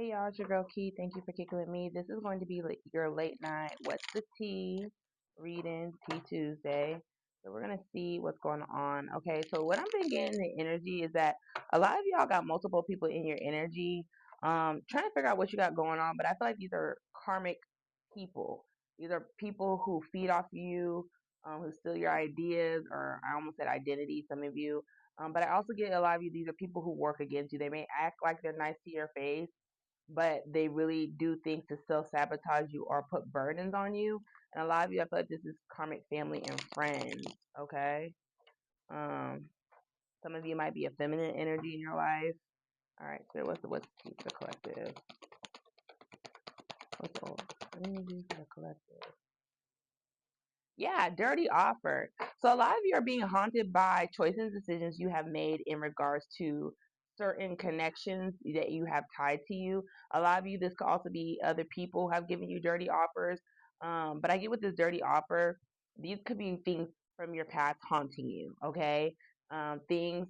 Hey y'all, it's your girl Key. Thank you for kicking with me. This is going to be your late night What's the Tea reading, Tea Tuesday. So we're gonna see what's going on. Okay, so what I've been getting the energy is that a lot of y'all got multiple people in your energy, trying to figure out what you got going on. But I feel like these are karmic people. These are people who feed off you, who steal your ideas, or I almost said identity. Some of you. But I also get a lot of you. These are people who work against you. They may act like they're nice to your face, but they really do things to self sabotage you or put burdens on you. And a lot of you, I feel like this is karmic family and friends. Okay. Um, some of you might be a feminine energy in your life. All right. So what's the collective? What's the energy for the collective? Yeah, dirty offer. So a lot of you are being haunted by choices and decisions you have made in regards to certain connections that you have tied to you. A lot of you, this could also be other people who have given you dirty offers. But I get with this dirty offer, these could be things from your past haunting you, okay? Things,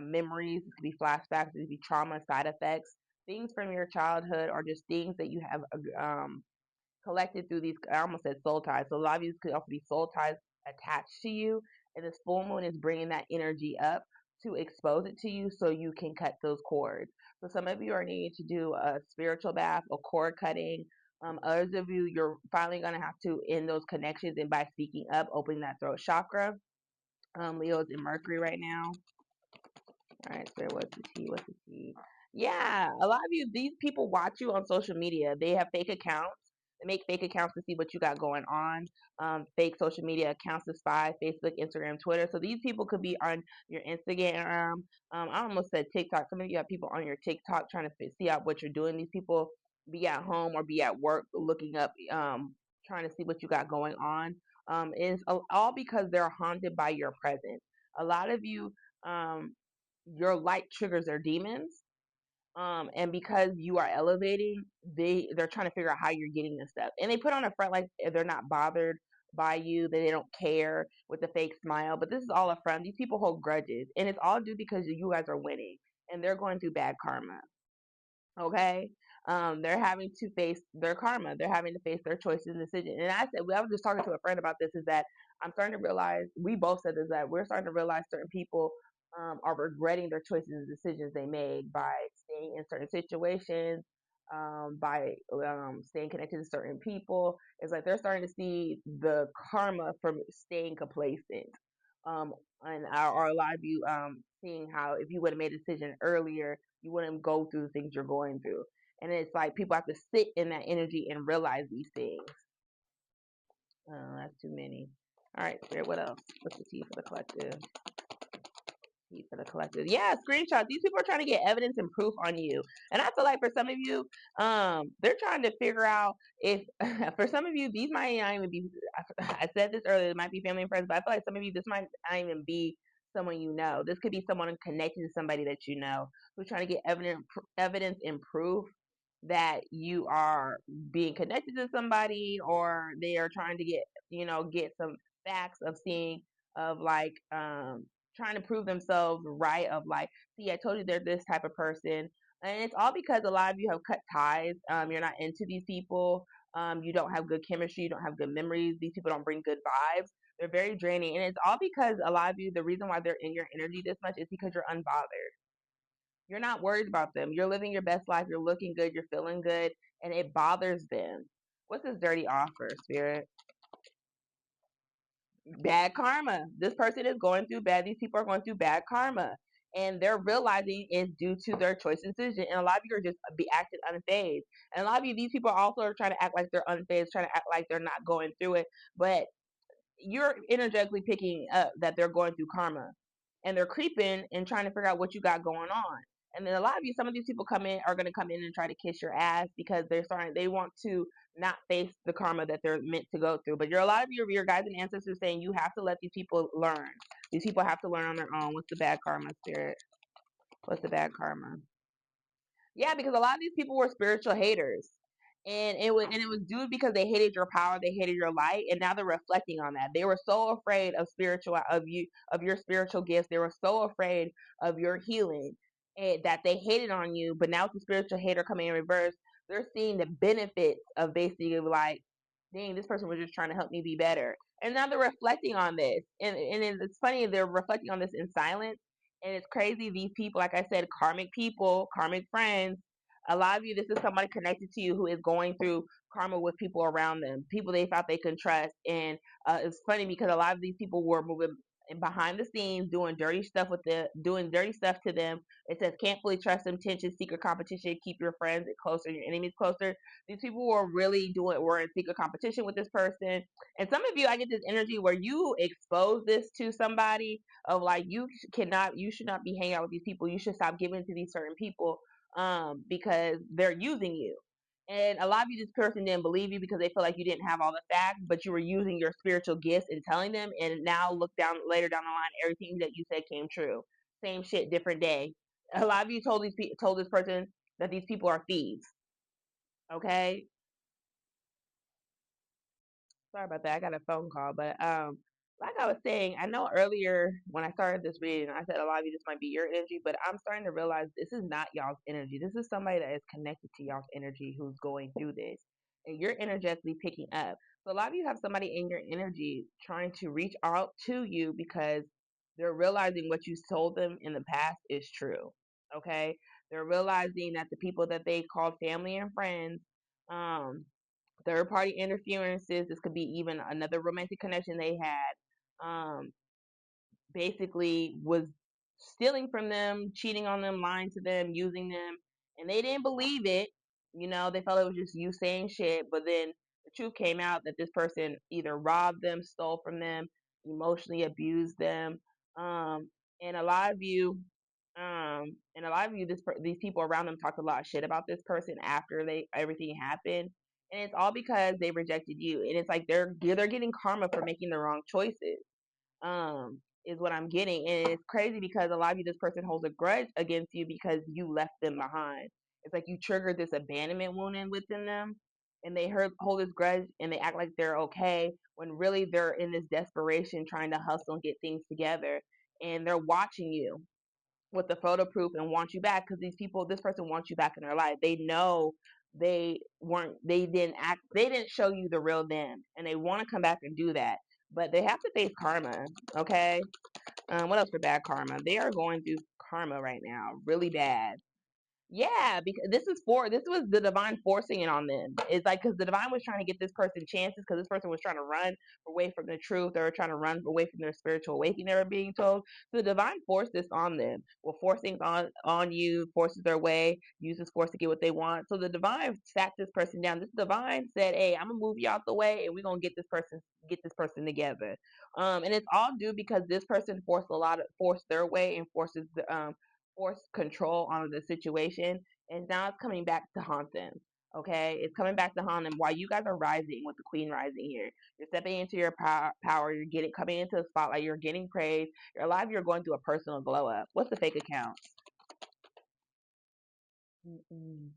memories, it could be flashbacks, it could be trauma, side effects, things from your childhood, or just things that you have collected through these, I almost said soul ties. So a lot of these could also be soul ties attached to you. And this full moon is bringing that energy up to expose it to you so you can cut those cords. So some of you are needing to do a spiritual bath, a cord cutting. Others of you, you're finally going to have to end those connections, and by speaking up, opening that throat chakra. Leo's in Mercury right now. All right, so what's the tea? What's the tea? Yeah, a lot of you, these people watch you on social media. They have fake accounts. They make fake accounts to see what you got going on. Fake social media accounts to spy, Facebook, Instagram, Twitter. So these people could be on your Instagram. I almost said TikTok. Some of you have people on your TikTok trying to see out what you're doing. These people be at home or be at work looking up, trying to see what you got going on. It's all because they're haunted by your presence. A lot of you, um, your light triggers their demons. And because you are elevating, they're trying to figure out how you're getting this stuff. And they put on a front like they're not bothered by you, that they don't care with the fake smile. But this is all a front. These people hold grudges. And it's all due because you guys are winning and they're going through bad karma. Okay. They're having to face their karma. They're having to face their choices and decisions. And I said, I was just talking to a friend about this, is that I'm starting to realize, we both said this, that we're starting to realize certain people are regretting their choices and decisions they made by staying in certain situations, by staying connected to certain people. It's like they're starting to see the karma from staying complacent. Um, and or a lot of you seeing how if you would have made a decision earlier, you wouldn't go through the things you're going through. And it's like people have to sit in that energy and realize these things. That's too many. All right, Spirit, what else? What's the tea for the collective? Tea for the collective. Yeah, screenshots. These people are trying to get evidence and proof on you. And I feel like for some of you, they're trying to figure out if, for some of you, these might not even be, I said this earlier, it might be family and friends, but I feel like some of you, this might not even be someone you know. This could be someone connected to somebody that you know who's trying to get evidence and proof that you are being connected to somebody, or they are trying to get some facts of seeing, of like trying to prove themselves right, of like, see, I told you they're this type of person. And it's all because a lot of you have cut ties. You're not into these people. You don't have good chemistry, you don't have good memories, these people don't bring good vibes. They're very draining, and it's all because a lot of you, the reason why they're in your energy this much is because you're unbothered. You're not worried about them. You're living your best life. You're looking good. You're feeling good. And it bothers them. What's this dirty offer, Spirit? Bad karma. This person is going through bad. These people are going through bad karma. And they're realizing it's due to their choice and decision. And a lot of you are just be acting unfazed. And a lot of you, these people also are trying to act like they're unfazed, trying to act like they're not going through it. But you're energetically picking up that they're going through karma, and they're creeping and trying to figure out what you got going on. And then a lot of you, some of these people are going to come in and try to kiss your ass because they want to not face the karma that they're meant to go through. But a lot of your guys and ancestors saying you have to let these people learn. These people have to learn on their own. What's the bad karma, Spirit? What's the bad karma? Yeah, because a lot of these people were spiritual haters. And it was due because they hated your power, they hated your light, and now they're reflecting on that. They were so afraid of your spiritual gifts. They were so afraid of your healing. that they hated on you, but now with the spiritual hater coming in reverse, they're seeing the benefits of basically like, dang, this person was just trying to help me be better. And now they're reflecting on this. And it's funny, they're reflecting on this in silence. And it's crazy. These people, like I said, karmic people, karmic friends, a lot of you, this is somebody connected to you who is going through karma with people around them, people they thought they could trust. And it's funny because a lot of these people were moving behind the scenes, doing dirty stuff to them. It says can't fully trust them, tension, secret competition, keep your friends closer, your enemies closer. These people were in secret competition with this person. And some of you, I get this energy where you expose this to somebody of like, you should not be hanging out with these people. You should stop giving to these certain people, because they're using you. And a lot of you, this person didn't believe you because they feel like you didn't have all the facts, but you were using your spiritual gifts and telling them. And now look down later down the line, everything that you said came true. Same shit, different day. A lot of you told this person that these people are thieves. Okay, sorry about that. I got a phone call, but like I was saying, I know earlier when I started this reading, I said a lot of you this might be your energy, but I'm starting to realize this is not y'all's energy. This is somebody that is connected to y'all's energy who's going through this, and you're energetically picking up. So a lot of you have somebody in your energy trying to reach out to you because they're realizing what you told them in the past is true. Okay, they're realizing that the people that they called family and friends, um, third party interferences. This could be even another romantic connection they had. Basically was stealing from them, cheating on them, lying to them, using them, and they didn't believe it. You know, they felt it was just you saying shit, but then the truth came out that this person either robbed them, stole from them, emotionally abused them. Um, and a lot of you, these people around them talked a lot of shit about this person after everything happened, and it's all because they rejected you. And it's like they're getting karma for making the wrong choices, is what I'm getting. And it's crazy because a lot of you, this person holds a grudge against you because you left them behind. It's like you triggered this abandonment wound within them, and hold this grudge and they act like they're okay when really they're in this desperation trying to hustle and get things together. And they're watching you with the photo proof and want you back because this person wants you back in their life. They know they didn't show you the real them, and they want to come back and do that, but they have to face karma. Okay, what else for bad karma? They are going through karma right now, really bad. Yeah, because this was the divine forcing it on them. It's like because the divine was trying to get this person chances because this person was trying to run away from the truth. They were trying to run away from their spiritual awakening they were being told. So the divine forced this on them. Will force things on you, forces their way, uses force to get what they want. So the divine sat this person down. This divine said, "Hey, I'm gonna move you out the way, and we're gonna get this person together." And it's all due because this person forced their way and forced control on the situation, and now it's coming back to haunt them. Okay, it's coming back to haunt them. While you guys are rising with the queen rising here, you're stepping into your power. You're getting coming into the spotlight. You're getting praise. You're alive. You're going through a personal glow up. What's the fake account? Mm-mm.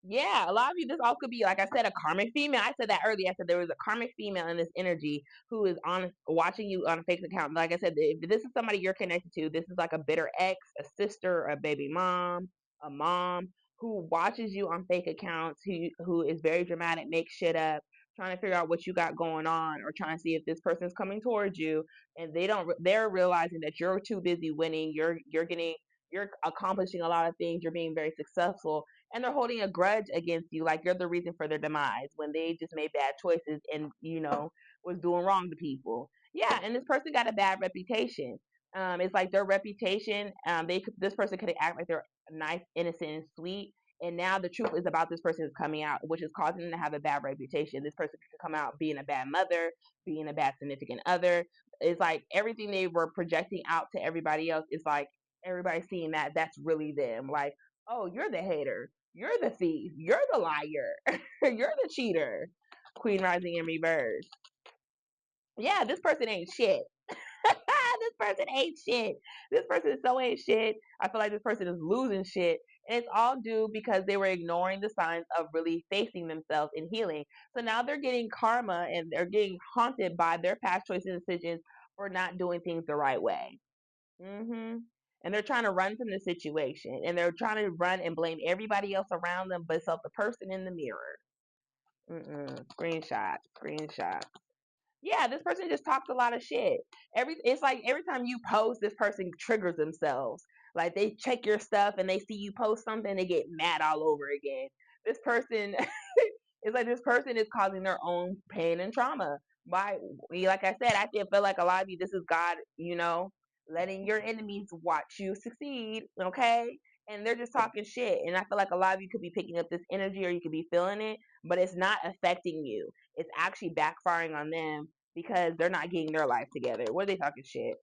Yeah, a lot of you, this all could be, like I said, a karmic female. I said that earlier. I said there was a karmic female in this energy who is on watching you on a fake account. Like I said, if this is somebody you're connected to, this is like a bitter ex, a sister, a baby mom, a mom who watches you on fake accounts, who is very dramatic, makes shit up, trying to figure out what you got going on, or trying to see if this person's coming towards you, and they're realizing that you're too busy winning. You're accomplishing a lot of things. You're being very successful, and they're holding a grudge against you like you're the reason for their demise when they just made bad choices and was doing wrong to people. Yeah, and this person got a bad reputation. It's like their reputation. This person could act like they're nice, innocent, and sweet, and now the truth is about this person is coming out, which is causing them to have a bad reputation. This person could come out being a bad mother, being a bad significant other. It's like everything they were projecting out to everybody else is like everybody seeing that that's really them. Like, oh, you're the hater. You're the thief. You're the liar. You're the cheater. Queen rising in reverse. Yeah, this person ain't shit. This person ain't shit. This person so ain't shit. I feel like this person is losing shit. And it's all due because they were ignoring the signs of really facing themselves and healing. So now they're getting karma and they're getting haunted by their past choices and decisions for not doing things the right way. Hmm and they're trying to run from the situation, and they're trying to run and blame everybody else around them but self the person in the mirror. Screenshot, screenshot. Yeah, this person just talks a lot of shit. It's like every time you post, this person triggers themselves. Like they check your stuff and they see you post something, they get mad all over again. This person, it's like this person is causing their own pain and trauma. Why? Like I said, I feel like a lot of you, this is God, letting your enemies watch you succeed. Okay, and they're just talking shit. And I feel like a lot of you could be picking up this energy, or you could be feeling it, but it's not affecting you. It's actually backfiring on them because they're not getting their life together. What are they talking shit?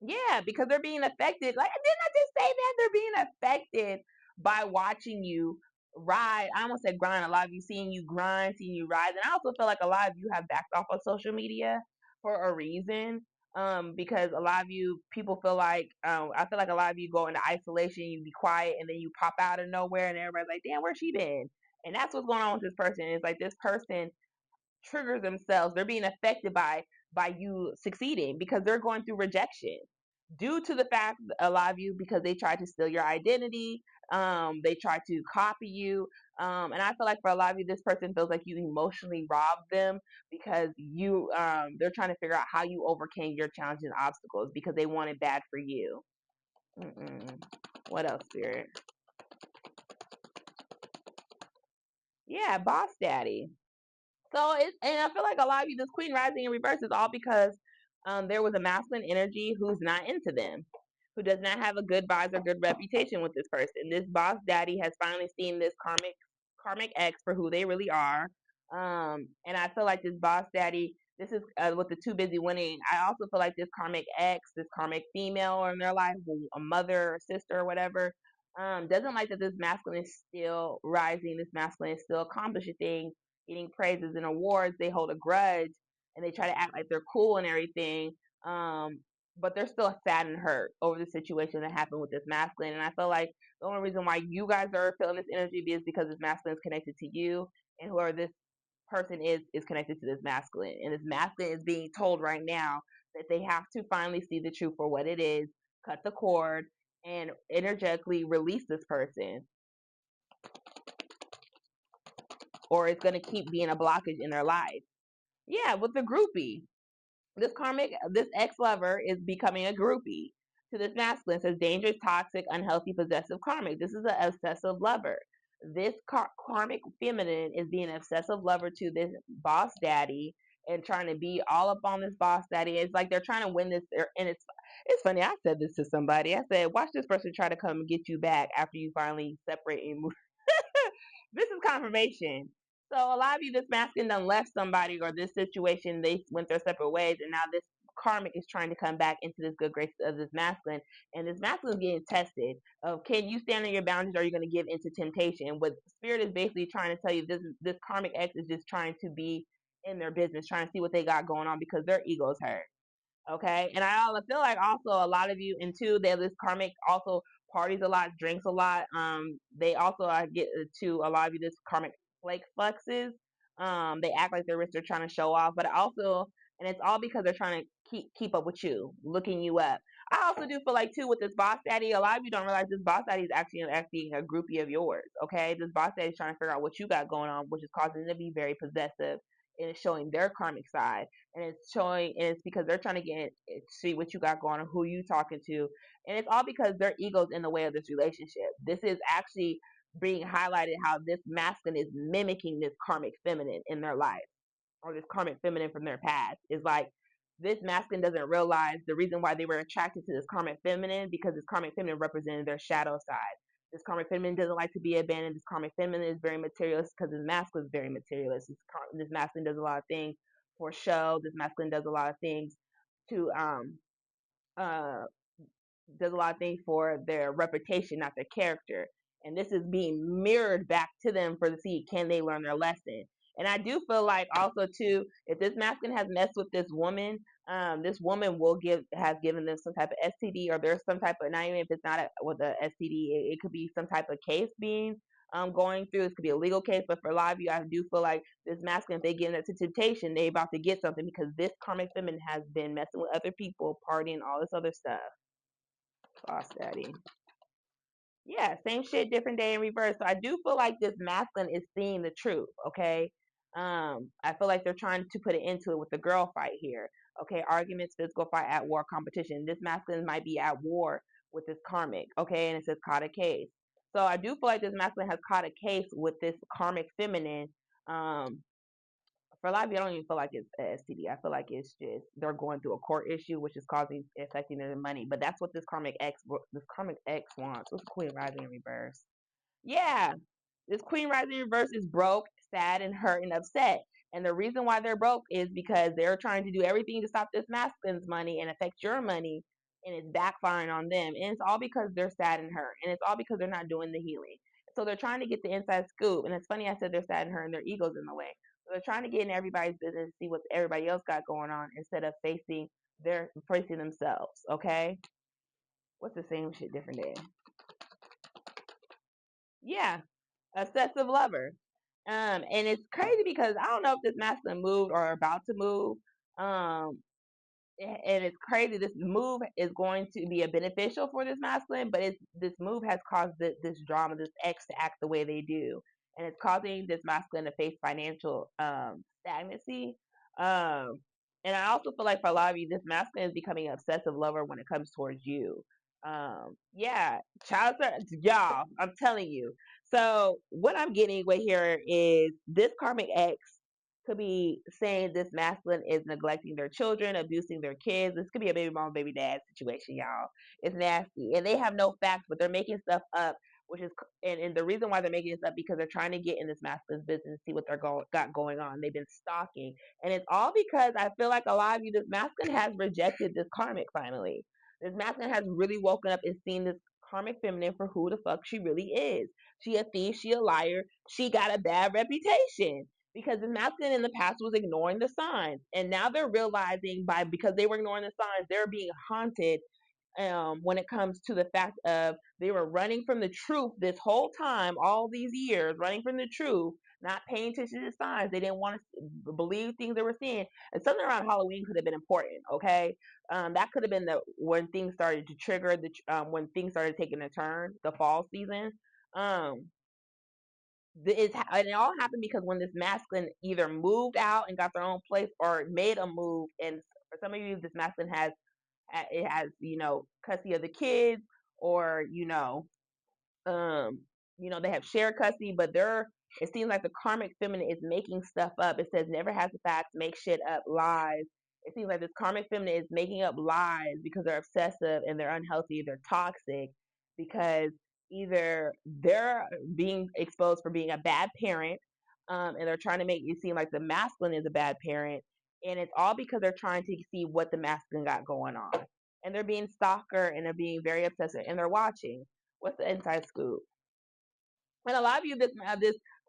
Yeah, because they're being affected. Like, didn't I just say that? They're being affected by watching you ride. I almost said grind. A lot of you seeing you grind, seeing you rise. And I also feel like a lot of you have backed off of social media for a reason. Because a lot of you people feel like I feel like a lot of you go into isolation, you be quiet, and then you pop out of nowhere, and everybody's like, "Damn, where's she been?" And that's what's going on with this person. It's like this person triggers themselves. They're being affected by you succeeding because they're going through rejection due to the fact a lot of you because they tried to steal your identity. They tried to copy you. And I feel like for a lot of you, this person feels like you emotionally robbed them because they're trying to figure out how you overcame your challenges and obstacles because they want it bad for you. What else, Spirit? Yeah, boss daddy. So and I feel like a lot of you, this Queen Rising in reverse is all because there was a masculine energy who's not into them, who does not have a good vibes or good reputation with this person. This boss daddy has finally seen this karmic ex for who they really are. And I feel like this boss daddy, this is with the too busy winning. I also feel like this karmic ex, this karmic female in their life, a mother or sister or whatever, doesn't like that this masculine is still rising. This masculine is still accomplishing things, getting praises and awards. They hold a grudge and they try to act like they're cool and everything. Um, but they're still sad and hurt over the situation that happened with this masculine. And I feel like the only reason why you guys are feeling this energy is because this masculine is connected to you, and whoever this person is connected to this masculine. And this masculine is being told right now that they have to finally see the truth for what it is, cut the cord, and energetically release this person, or it's going to keep being a blockage in their life. Yeah, with the groupie. This ex-lover is becoming a groupie to this masculine. It says dangerous, toxic, unhealthy, possessive karmic. This is an obsessive lover. This karmic feminine is being an obsessive lover to this boss daddy and trying to be all up on this boss daddy. It's like they're trying to win this, and it's funny. I said this to somebody. I said, watch this person try to come and get you back after you finally separate and move. This is confirmation. So a lot of you, this masculine done left somebody or this situation, they went their separate ways, and now this karmic is trying to come back into this good grace of this masculine, and this masculine is getting tested of, can you stand on your boundaries, or are you going to give into temptation? And what spirit is basically trying to tell you, this karmic ex is just trying to be in their business, trying to see what they got going on because their ego's hurt. Okay, and I feel like also a lot of you, and two, they this karmic also parties a lot, drinks a lot. They also get to a lot of you this karmic flake flexes. They act like they're rich, they're trying to show off, but also, and it's all because they're trying to keep up with you, looking you up. I also do feel like too with this boss daddy, a lot of you don't realize this boss daddy is actually a groupie of yours. Okay, this boss daddy is trying to figure out what you got going on, which is causing them to be very possessive, and it's showing their karmic side, and it's showing, and it's because they're trying to see what you got going on, who you talking to, and it's all because their ego's in the way of this relationship. This is actually being highlighted how this masculine is mimicking this karmic feminine in their life, or this karmic feminine from their past. Is like this masculine doesn't realize the reason why they were attracted to this karmic feminine, because this karmic feminine represented their shadow side. This karmic feminine doesn't like to be abandoned. This karmic feminine is very materialist because this masculine is very materialist. This masculine does a lot of things for show. This masculine does a lot of things to uh does a lot of things for their reputation, not their character. And this is being mirrored back to them for to see, can they learn their lesson. And I do feel like also too, if this masculine has messed with this woman has given them some type of STD, or there's some type of, not even if it's not with a STD, it could be some type of case being going through. This could be a legal case, but for a lot of you, I do feel like this masculine, if they get into temptation, they about to get something, because this karmic feminine has been messing with other people, partying, all this other stuff. Boss daddy. Yeah, same shit, different day in reverse. So I do feel like this masculine is seeing the truth, okay? I feel like they're trying to put it into it with the girl fight here. Okay, arguments, physical fight, at war, competition. This masculine might be at war with this karmic, okay, and it says caught a case. So I do feel like this masculine has caught a case with this karmic feminine. Um, for a lot of you, I don't even feel like it's a STD. I feel like it's just they're going through a court issue, which is causing affecting their money. But that's what this karmic X wants. What's Queen Rising in reverse? Yeah, this Queen Rising in reverse is broke, sad, and hurt and upset. And the reason why they're broke is because they're trying to do everything to stop this masculine's money and affect your money, and it's backfiring on them. And it's all because they're sad and hurt, and it's all because they're not doing the healing. So they're trying to get the inside scoop. And it's funny I said they're sad and hurt, and their ego's in the way. So they're trying to get in everybody's business, see what everybody else got going on, instead of facing themselves. Okay, what's the same shit different day? Yeah, obsessive lover. And it's crazy because I don't know if this masculine moved or about to move. Um, and it's crazy. This move is going to be a beneficial for this masculine, but this move has caused this drama, this X to act the way they do, and it's causing this masculine to face financial stagnancy. Um, and I also feel like for a lot of you, this masculine is becoming an obsessive lover when it comes towards you. Yeah, y'all. I'm telling you. So what I'm getting with here is this karmic X could be saying this masculine is neglecting their children, abusing their kids. This could be a baby mom, baby dad situation, y'all. It's nasty. And they have no facts, but they're making stuff up, which is, and the reason why they're making this up because they're trying to get in this masculine's business and see what got going on. They've been stalking. And it's all because I feel like a lot of you, this masculine has rejected this karmic finally. This masculine has really woken up and seen this karmic feminine for who the fuck she really is. She a thief, she a liar, she got a bad reputation because the masculine in the past was ignoring the signs, and now they're realizing because they were ignoring the signs, they're being haunted. When it comes to the fact of they were running from the truth this whole time, all these years, running from the truth, not paying attention to the signs. They didn't want to believe things they were seeing, and something around Halloween could have been important. Okay, that could have been the when things started to trigger when things started taking a turn, the fall season. Um, and it all happened because when this masculine either moved out and got their own place or made a move, and for some of you, this masculine has custody of the kids, or um they have shared custody, but it seems like the karmic feminine is making stuff up. It says never has the facts, make shit up, lies. It seems like this karmic feminine is making up lies because they're obsessive and they're unhealthy, they're toxic, because either they're being exposed for being a bad parent, and they're trying to make you seem like the masculine is a bad parent, and it's all because they're trying to see what the masculine got going on, and they're being stalker and they're being very obsessive and they're watching. What's the inside scoop? And a lot of you, this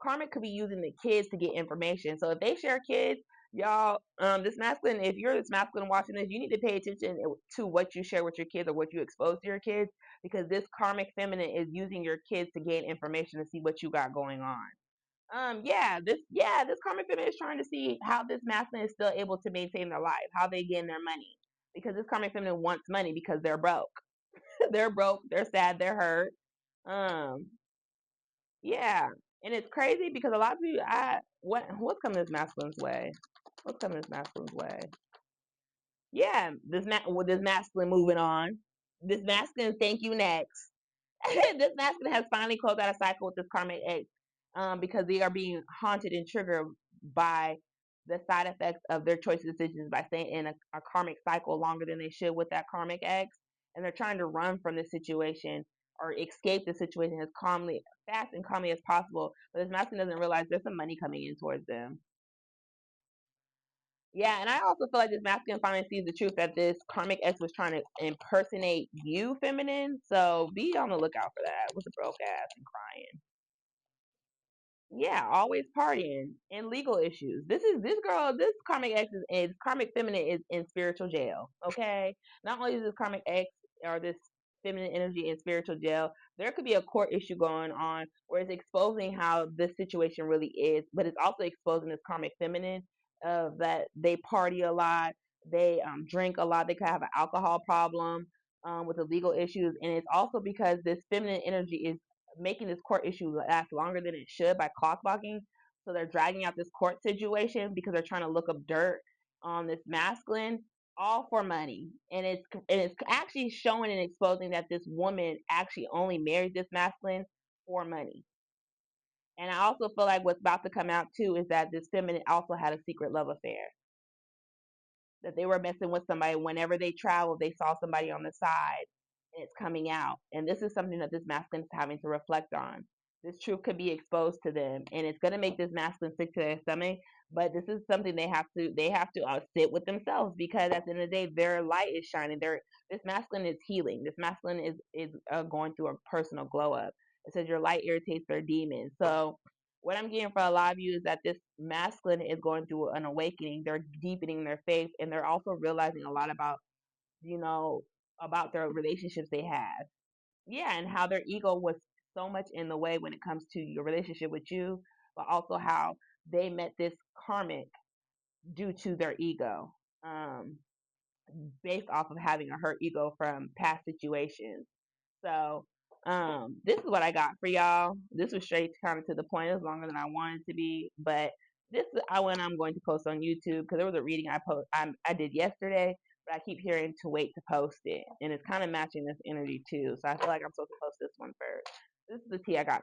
karmic could be using the kids to get information. So if they share kids, y'all, this masculine, if you're this masculine watching this, you need to pay attention to what you share with your kids or what you expose to your kids, because this karmic feminine is using your kids to gain information to see what you got going on. This karmic feminine is trying to see how this masculine is still able to maintain their life, how they gain their money, because this karmic feminine wants money because they're broke. They're broke. They're sad. They're hurt. Um, yeah, and it's crazy because a lot of people, what's coming this masculine's way? What's coming this masculine's way? Yeah, with this masculine moving on. This masculine, thank you next. This masculine has finally closed out a cycle with this karmic X, because they are being haunted and triggered by the side effects of their choice decisions by staying in a karmic cycle longer than they should with that karmic X, and they're trying to run from the situation or escape the situation as fast and calmly as possible. But this masculine doesn't realize there's some money coming in towards them. Yeah, and I also feel like this masculine finally sees the truth that this karmic X was trying to impersonate you, feminine. So be on the lookout for that with a broke ass and crying. Yeah, always partying and legal issues. This karmic X is karmic feminine is in spiritual jail. Okay, not only is this karmic X or this feminine energy in spiritual jail, there could be a court issue going on where it's exposing how this situation really is, but it's also exposing this karmic feminine that they party a lot, they drink a lot, they could have an alcohol problem. with the legal issues, and it's also because this feminine energy is making this court issue last longer than it should by clock blocking. So they're dragging out this court situation because they're trying to look up dirt on this masculine, all for money. And it's actually showing and exposing that this woman actually only married this masculine for money. And I also feel like what's about to come out too is that this feminine also had a secret love affair, that they were messing with somebody whenever they traveled. They saw somebody on the side, and it's coming out. And this is something that this masculine is having to reflect on. This truth could be exposed to them, and it's going to make this masculine sick to their stomach. But this is something they have to sit with themselves, because at the end of the day, their light is shining. This masculine is healing. This masculine is going through a personal glow up. It says your light irritates their demons. So what I'm getting for a lot of you is that this masculine is going through an awakening. They're deepening their faith, and they're also realizing a lot about, you know, about their relationships they have. Yeah, and how their ego was so much in the way when it comes to your relationship with you, but also how they met this karmic due to their ego. Um, Based off of having a hurt ego from past situations. So, this is what I got for y'all. This was straight kind of to the point. It was longer than I wanted to be, but this is when I'm going to post on YouTube, because there was a reading I did yesterday, but I keep hearing to wait to post it, and it's kind of matching this energy too. So I feel like I'm supposed to post this one first. This is the tea I got